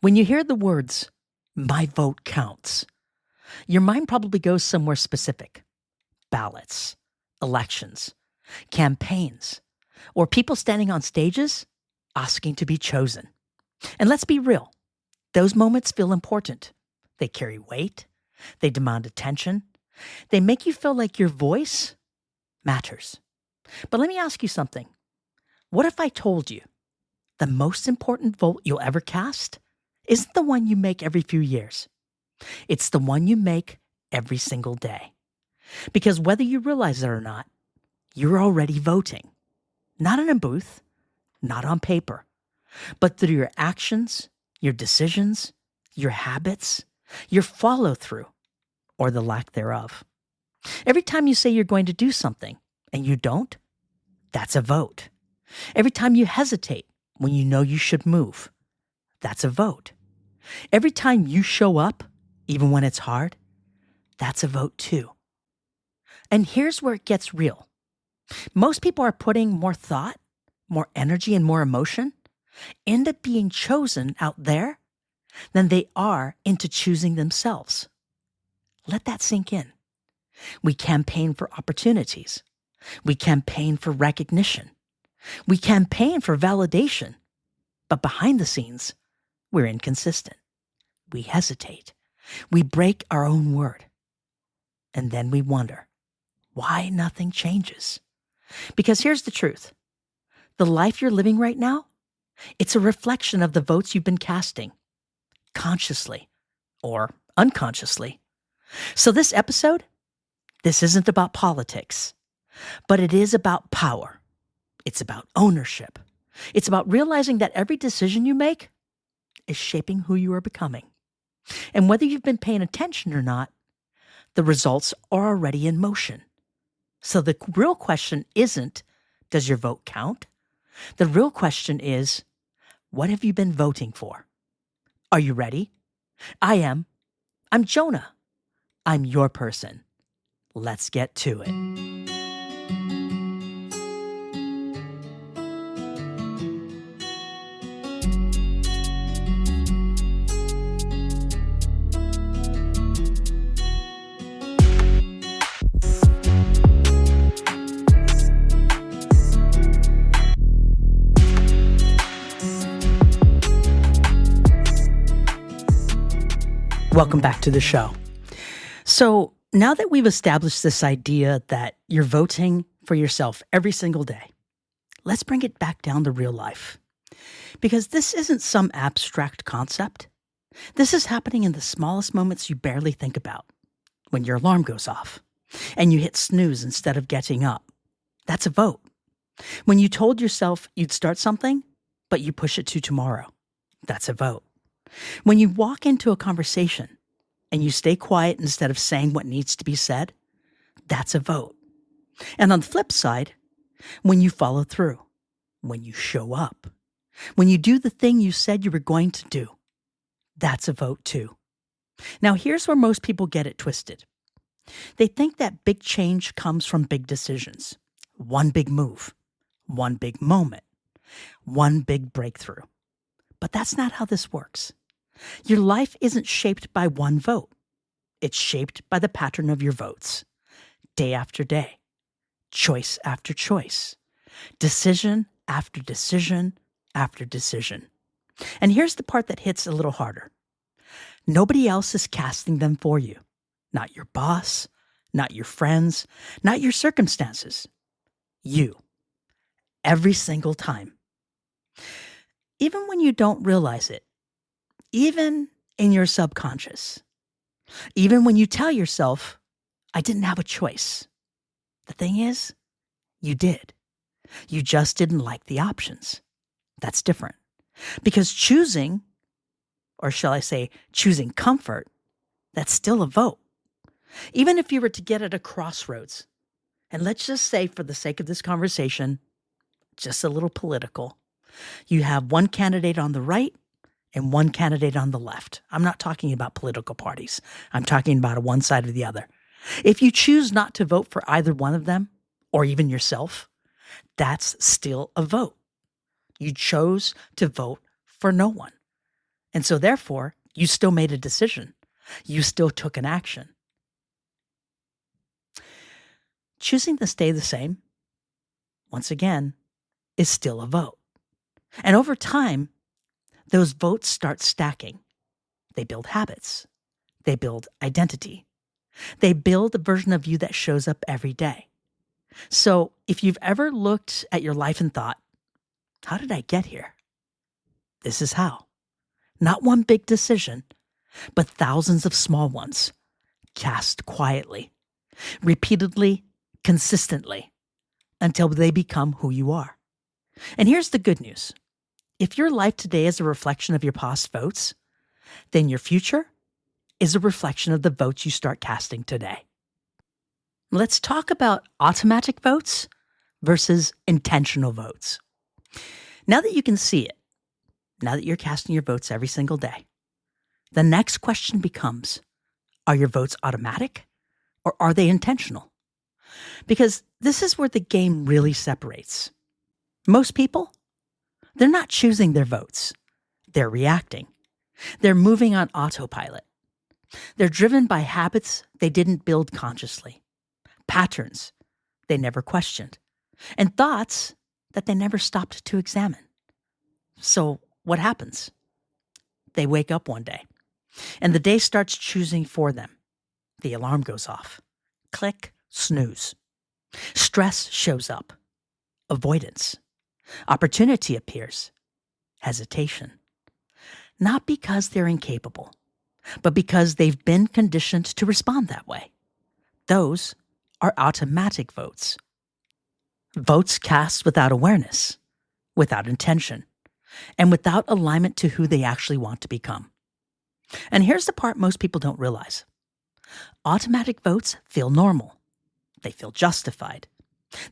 When you hear the words, my vote counts, your mind probably goes somewhere specific. Ballots, elections, campaigns, or people standing on stages asking to be chosen. And let's be real, those moments feel important. They carry weight, they demand attention, they make you feel like your voice matters. But let me ask you something. What if I told you the most important vote you'll ever cast isn't the one you make every few years? It's the one you make every single day. Because whether you realize it or not, you're already voting. Not in a booth, not on paper, but through your actions, your decisions, your habits, your follow-through, or the lack thereof. Every time you say you're going to do something and you don't, that's a vote. Every time you hesitate when you know you should move, that's a vote. Every time you show up, even when it's hard, that's a vote too. And here's where it gets real. Most people are putting more thought, more energy, and more emotion into being chosen out there than they are into choosing themselves. Let that sink in. We campaign for opportunities. We campaign for recognition. We campaign for validation. But behind the scenes, we're inconsistent. We hesitate. We break our own word. And then we wonder why nothing changes. Because here's the truth. The life you're living right now, it's a reflection of the votes you've been casting, consciously or unconsciously. So this episode, this isn't about politics, but it is about power. It's about ownership. It's about realizing that every decision you make is shaping who you are becoming. And whether you've been paying attention or not, the results are already in motion. So the real question isn't, does your vote count? The real question is, what have you been voting for? Are you ready? I am. I'm Jonah. I'm your person. Let's get to it. Welcome back to the show. So now that we've established this idea that you're voting for yourself every single day, let's bring it back down to real life. Because this isn't some abstract concept. This is happening in the smallest moments you barely think about. When your alarm goes off and you hit snooze instead of getting up. That's a vote. When you told yourself you'd start something, but you push it to tomorrow. That's a vote. When you walk into a conversation and you stay quiet instead of saying what needs to be said, that's a vote. And on the flip side, when you follow through, when you show up, when you do the thing you said you were going to do, that's a vote too. Now here's where most people get it twisted. They think that big change comes from big decisions, one big move, one big moment, one big breakthrough. But that's not how this works. Your life isn't shaped by one vote. It's shaped by the pattern of your votes, day after day, choice after choice, decision after decision after decision. And here's the part that hits a little harder. Nobody else is casting them for you. Not your boss, not your friends, not your circumstances. You. Every single time. Even when you don't realize it. Even in your subconscious. Even when you tell yourself, I didn't have a choice. The thing is, you did. You just didn't like the options. That's different. Because choosing, or shall I say, choosing comfort, that's still a vote. Even if you were to get at a crossroads, and let's just say for the sake of this conversation, just a little political, you have one candidate on the right and one candidate on the left. I'm not talking about political parties. I'm talking about one side or the other. If you choose not to vote for either one of them, or even yourself, that's still a vote. You chose to vote for no one. And so therefore, you still made a decision. You still took an action. Choosing to stay the same, once again, is still a vote. And over time, those votes start stacking. They build habits. They build identity. They build a version of you that shows up every day. So if you've ever looked at your life and thought, how did I get here? This is how. Not one big decision, but thousands of small ones, cast quietly, repeatedly, consistently, until they become who you are. And here's the good news. If your life today is a reflection of your past votes, then your future is a reflection of the votes you start casting today. Let's talk about automatic votes versus intentional votes. Now that you can see it, now that you're casting your votes every single day, the next question becomes, are your votes automatic or are they intentional? Because this is where the game really separates. Most people, they're not choosing their votes. They're reacting. They're moving on autopilot. They're driven by habits they didn't build consciously, patterns they never questioned, and thoughts that they never stopped to examine. So what happens? They wake up one day, and the day starts choosing for them. The alarm goes off. Click, snooze. Stress shows up. Avoidance. Opportunity appears. Hesitation. Not because they're incapable, but because they've been conditioned to respond that way. Those are automatic votes. Votes cast without awareness, without intention, and without alignment to who they actually want to become. And here's the part most people don't realize. Automatic votes feel normal. They feel justified.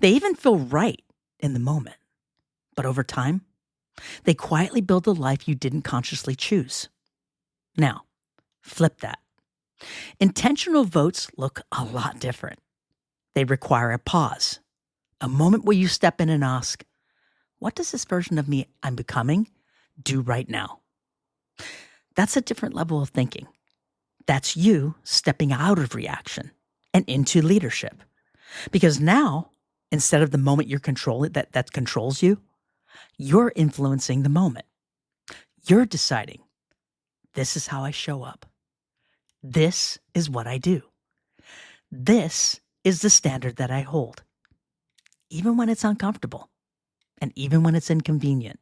They even feel right in the moment. But over time, they quietly build the life you didn't consciously choose. Now, flip that. Intentional votes look a lot different. They require a pause, a moment where you step in and ask, what does this version of me I'm becoming do right now? That's a different level of thinking. That's you stepping out of reaction and into leadership. Because now, instead of the moment you're controlling that controls you, you're influencing the moment. You're deciding, this is how I show up. This is what I do. This is the standard that I hold. Even when it's uncomfortable. And even when it's inconvenient.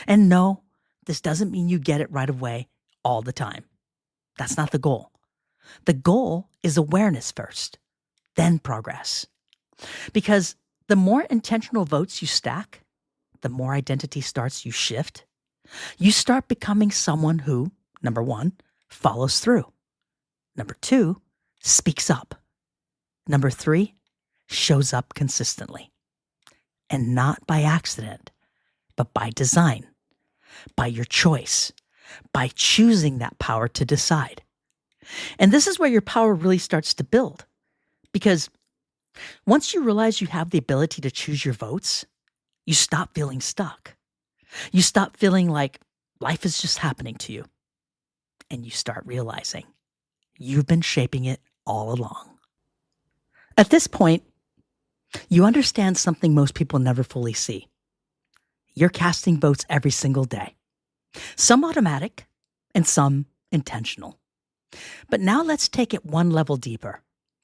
And no, this doesn't mean you get it right away all the time. That's not the goal. The goal is awareness first, then progress. Because the more intentional votes you stack, the more identity starts you shift. You start becoming someone who, number one, follows through. Number two, speaks up. Number three, shows up consistently. And not by accident, but by design, by your choice, by choosing that power to decide. And this is where your power really starts to build. Because once you realize you have the ability to choose your votes, you stop feeling stuck. You stop feeling like life is just happening to you. And you start realizing you've been shaping it all along. At this point, you understand something most people never fully see. You're casting votes every single day. Some automatic and some intentional. But now let's take it one level deeper.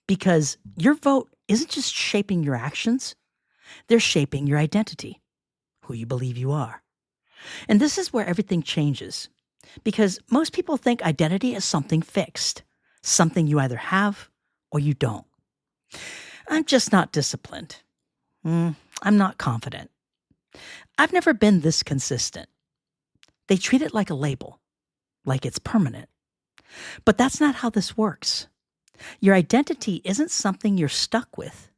Because your vote isn't just shaping your actions, they're shaping your identity, who you believe you are. And this is where everything changes. Because most people think identity is something fixed, something you either have or you don't. I'm just not disciplined. I'm not confident. I've never been this consistent. They treat it like a label, like it's permanent. But that's not how this works. Your identity isn't something you're stuck with.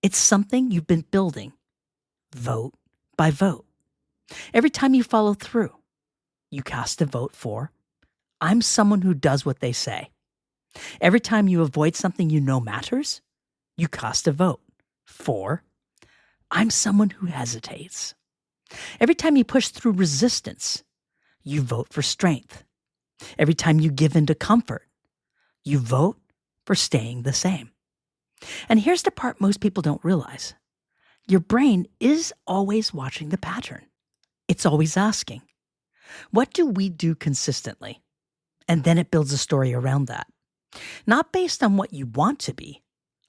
It's something you've been building, vote by vote. Every time you follow through, you cast a vote for, I'm someone who does what they say. Every time you avoid something you know matters, you cast a vote for, I'm someone who hesitates. Every time you push through resistance, you vote for strength. Every time you give into comfort, you vote for staying the same. And here's the part most people don't realize. Your brain is always watching the pattern. It's always asking, what do we do consistently? And then it builds a story around that. Not based on what you want to be,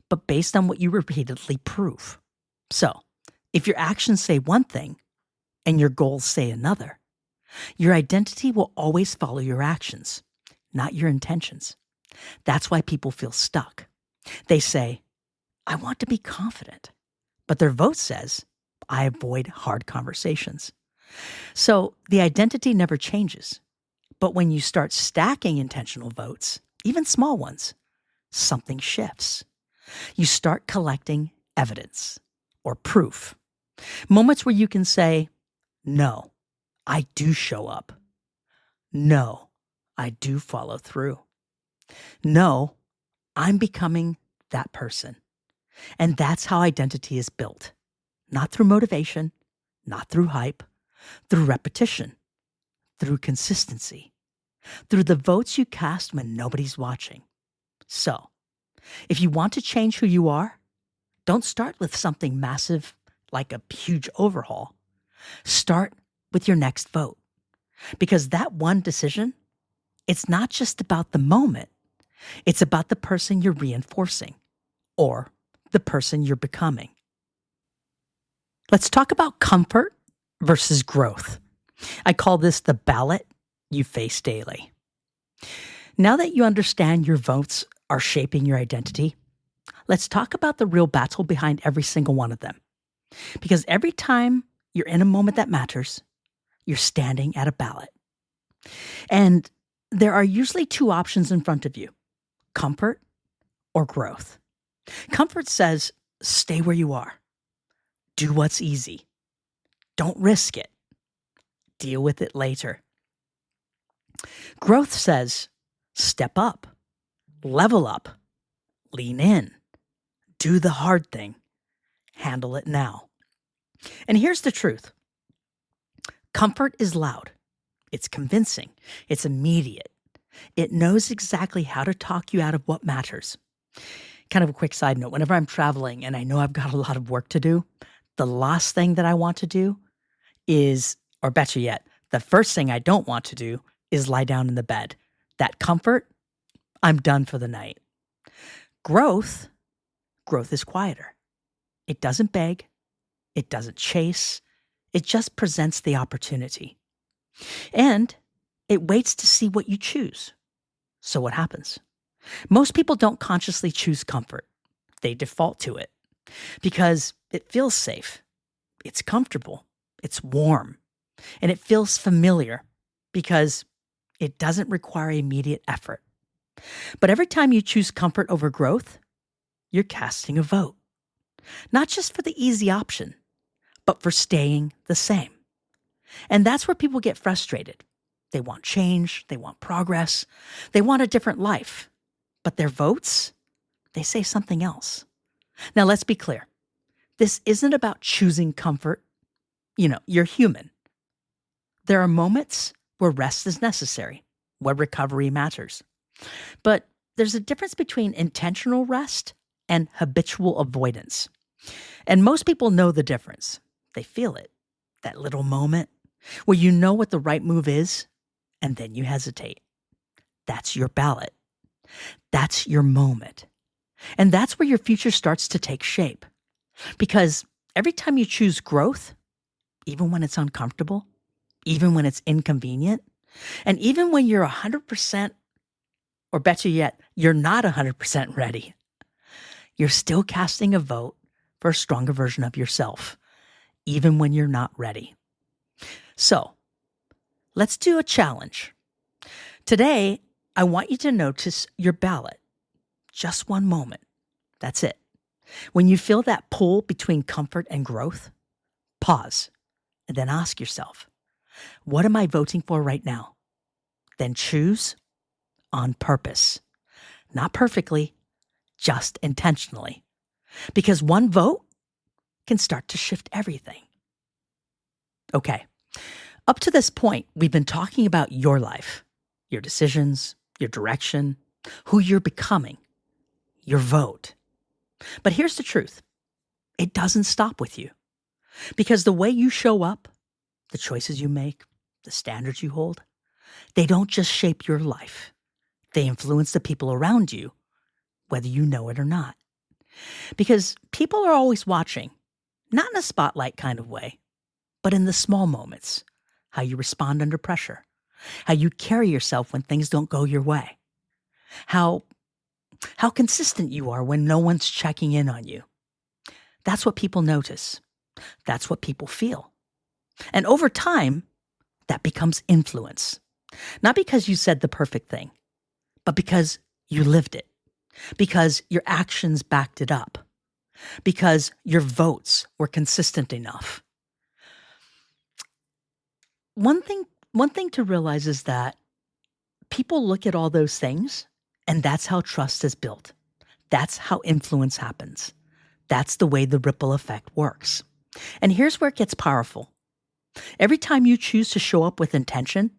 but based on what you repeatedly prove. So, if your actions say one thing and your goals say another, your identity will always follow your actions, not your intentions. That's why people feel stuck. They say, I want to be confident, but their vote says, I avoid hard conversations. So the identity never changes. But when you start stacking intentional votes, even small ones, something shifts. You start collecting evidence or proof. Moments where you can say, no, I do show up. No, I do follow through. No, I'm becoming that person. And that's how identity is built. Not through motivation, not through hype, through repetition, through consistency, through the votes you cast when nobody's watching. So, if you want to change who you are, don't start with something massive like a huge overhaul. Start with your next vote. Because that one decision, it's not just about the moment. It's about the person you're reinforcing or the person you're becoming. Let's talk about comfort versus growth. I call this the ballot you face daily. Now that you understand your votes are shaping your identity, let's talk about the real battle behind every single one of them. Because every time you're in a moment that matters, you're standing at a ballot. And there are usually two options in front of you, comfort or growth. Comfort says, stay where you are. Do what's easy. Don't risk it. Deal with it later. Growth says, step up, level up, lean in, do the hard thing, handle it now. And here's the truth. Comfort is loud. It's convincing. It's immediate. It knows exactly how to talk you out of what matters. Kind of a quick side note, whenever I'm traveling and I know I've got a lot of work to do, the last thing that I want to do is, or better yet, the first thing I don't want to do is lie down in the bed. That comfort, I'm done for the night. Growth is quieter. It doesn't beg. It doesn't chase. It just presents the opportunity. And it waits to see what you choose. So what happens? Most people don't consciously choose comfort. They default to it because it feels safe. It's comfortable. It's warm. And it feels familiar because it doesn't require immediate effort. But every time you choose comfort over growth, you're casting a vote. Not just for the easy option, but for staying the same. And that's where people get frustrated. They want change. They want progress. They want a different life. But their votes, they say something else. Now, let's be clear. This isn't about choosing comfort. You're human. There are moments where rest is necessary, where recovery matters. But there's a difference between intentional rest and habitual avoidance. And most people know the difference. They feel it. That little moment where you know what the right move is, and then you hesitate. That's your ballot. That's your moment. And that's where your future starts to take shape. Because every time you choose growth, even when it's uncomfortable, even when it's inconvenient, and even when you're 100%, or better yet, you're not 100% ready, you're still casting a vote for a stronger version of yourself, even when you're not ready. So, let's do a challenge. Today, I want you to notice your ballot. Just one moment. That's it. When you feel that pull between comfort and growth, pause and then ask yourself, what am I voting for right now? Then choose on purpose. Not perfectly, just intentionally. Because one vote can start to shift everything. Okay. Up to this point, we've been talking about your life. your decisions, your direction, who you're becoming, your vote. But here's the truth. It doesn't stop with you. Because the way you show up, the choices you make, the standards you hold, they don't just shape your life. They influence the people around you, whether you know it or not. Because people are always watching, not in a spotlight kind of way, but in the small moments, how you respond under pressure, how you carry yourself when things don't go your way, how consistent you are when no one's checking in on you. That's what people notice. That's what people feel. And over time, that becomes influence. Not because you said the perfect thing, but because you lived it, because your actions backed it up, because your votes were consistent enough. One thing to realize is that people look at all those things, and that's how trust is built. That's how influence happens. That's the way the ripple effect works. And here's where it gets powerful. Every time you choose to show up with intention,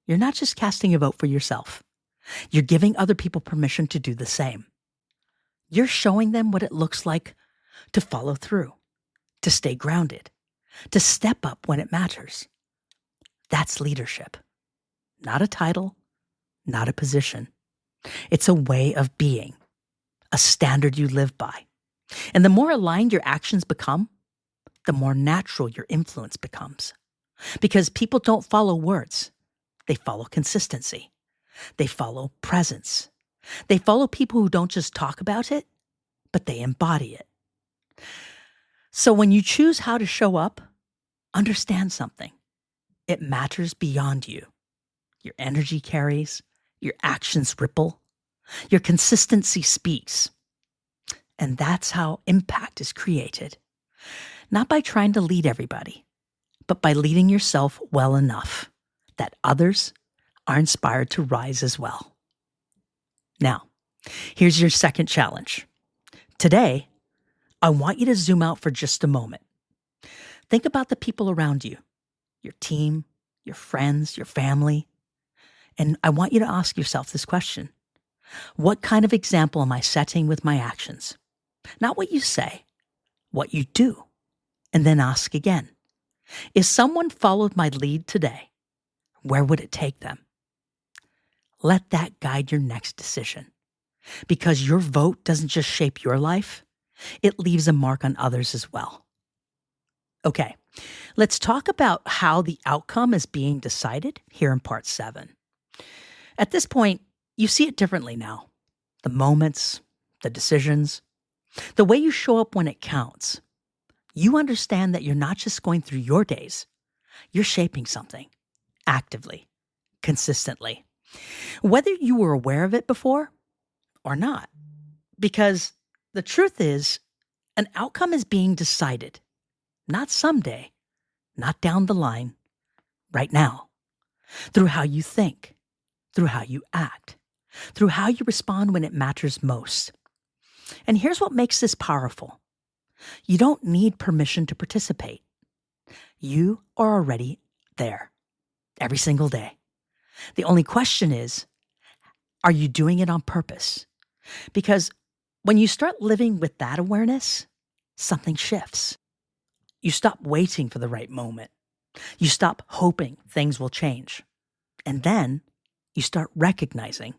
you're not just casting a vote for yourself. You're giving other people permission to do the same. You're showing them what it looks like to follow through, to stay grounded, to step up when it matters. That's leadership. Not a title, not a position. It's a way of being, a standard you live by. And the more aligned your actions become, the more natural your influence becomes. Because people don't follow words. They follow consistency. They follow presence. They follow people who don't just talk about it, but they embody it. So when you choose how to show up, understand something. It matters beyond you. Your energy carries, your actions ripple, your consistency speaks. And that's how impact is created. Not by trying to lead everybody, but by leading yourself well enough that others are inspired to rise as well. Now, here's your second challenge. Today, I want you to zoom out for just a moment. Think about the people around you, your team, your friends, your family. And I want you to ask yourself this question. What kind of example am I setting with my actions? Not what you say, what you do. And then ask again. If someone followed my lead today, where would it take them? Let that guide your next decision. Because your vote doesn't just shape your life, it leaves a mark on others as well. Okay, let's talk about how the outcome is being decided here in part 7. At this point, you see it differently now. The moments, the decisions, the way you show up when it counts. You understand that you're not just going through your days. You're shaping something, actively, consistently. Whether you were aware of it before or not. Because the truth is, an outcome is being decided. Not someday, not down the line, right now. Through how you think, through how you act, through how you respond when it matters most. And here's what makes this powerful. You don't need permission to participate. You are already there, every single day. The only question is, are you doing it on purpose? Because when you start living with that awareness, something shifts. You stop waiting for the right moment. You stop hoping things will change. And then you start recognizing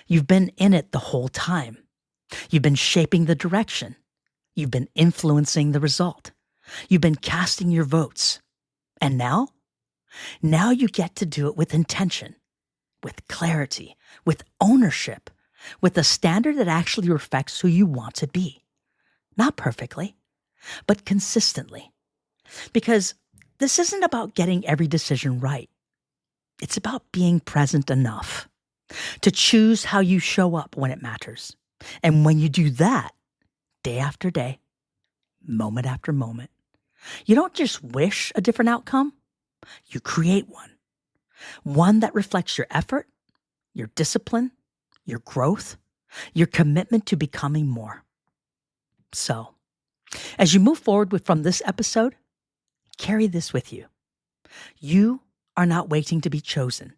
you've been in it the whole time. You've been shaping the direction. You've been influencing the result. You've been casting your votes. And now you get to do it with intention, with clarity, with ownership, with a standard that actually reflects who you want to be. Not perfectly, but consistently. Because this isn't about getting every decision right. It's about being present enough to choose how you show up when it matters. And when you do that, day after day, moment after moment, you don't just wish a different outcome, you create one. One that reflects your effort, your discipline, your growth, your commitment to becoming more. So, as you move forward from this episode, carry this with you. You are not waiting to be chosen.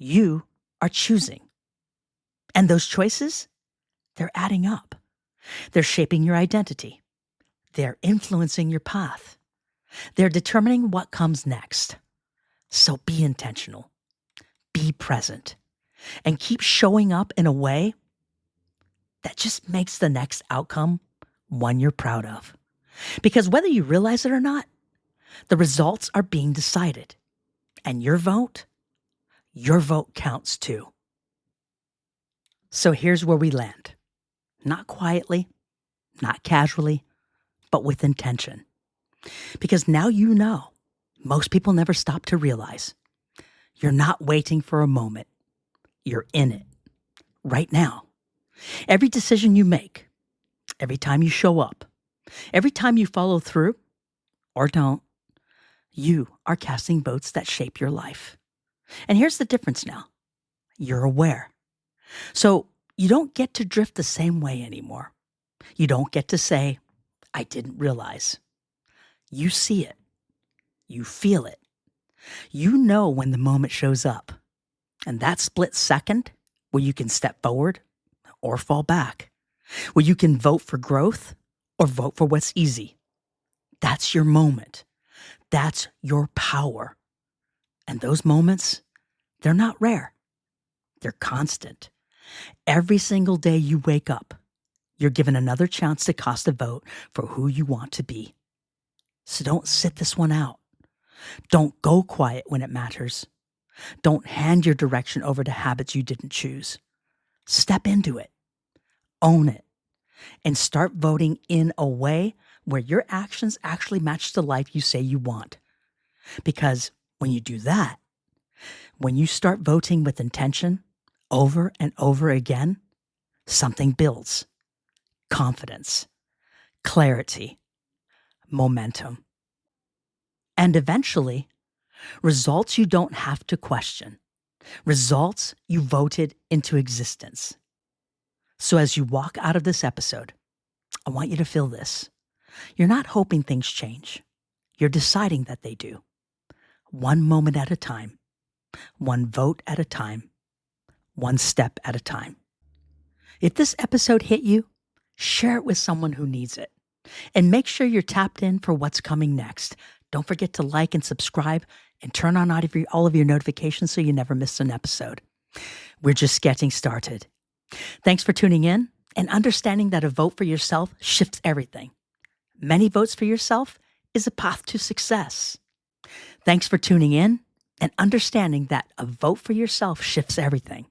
You are choosing. And those choices, they're adding up. They're shaping your identity. They're influencing your path. They're determining what comes next. So be intentional, be present, and keep showing up in a way that just makes the next outcome one you're proud of. Because whether you realize it or not, the results are being decided. And your vote counts too. So here's where we land. Not quietly, not casually, but with intention. Because now you know, most people never stop to realize you're not waiting for a moment. You're in it right now. Every decision you make, every time you show up, every time you follow through or don't, you are casting votes that shape your life. And here's the difference now. You're aware. So you don't get to drift the same way anymore. You don't get to say, I didn't realize. You see it. You feel it. You know when the moment shows up. And that split second where you can step forward or fall back, where you can vote for growth or vote for what's easy. That's your moment. That's your power. And those moments, they're not rare. They're constant. Every single day you wake up, you're given another chance to cast a vote for who you want to be. So don't sit this one out. Don't go quiet when it matters. Don't hand your direction over to habits you didn't choose. Step into it. Own it. And start voting in a way where your actions actually match the life you say you want. Because when you do that, when you start voting with intention over and over again, something builds. Confidence, clarity, momentum. And eventually, results you don't have to question. Results you voted into existence. So as you walk out of this episode, I want you to feel this. You're not hoping things change. You're deciding that they do. One moment at a time. One vote at a time. One step at a time. If this episode hit you, share it with someone who needs it. And make sure you're tapped in for what's coming next. Don't forget to like and subscribe and turn on all of your notifications so you never miss an episode. We're just getting started. Thanks for tuning in and understanding that a vote for yourself shifts everything. Many votes for yourself is a path to success. Thanks for tuning in and understanding that a vote for yourself shifts everything.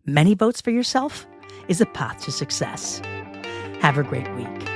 Many votes for yourself is a path to success. Have a great week.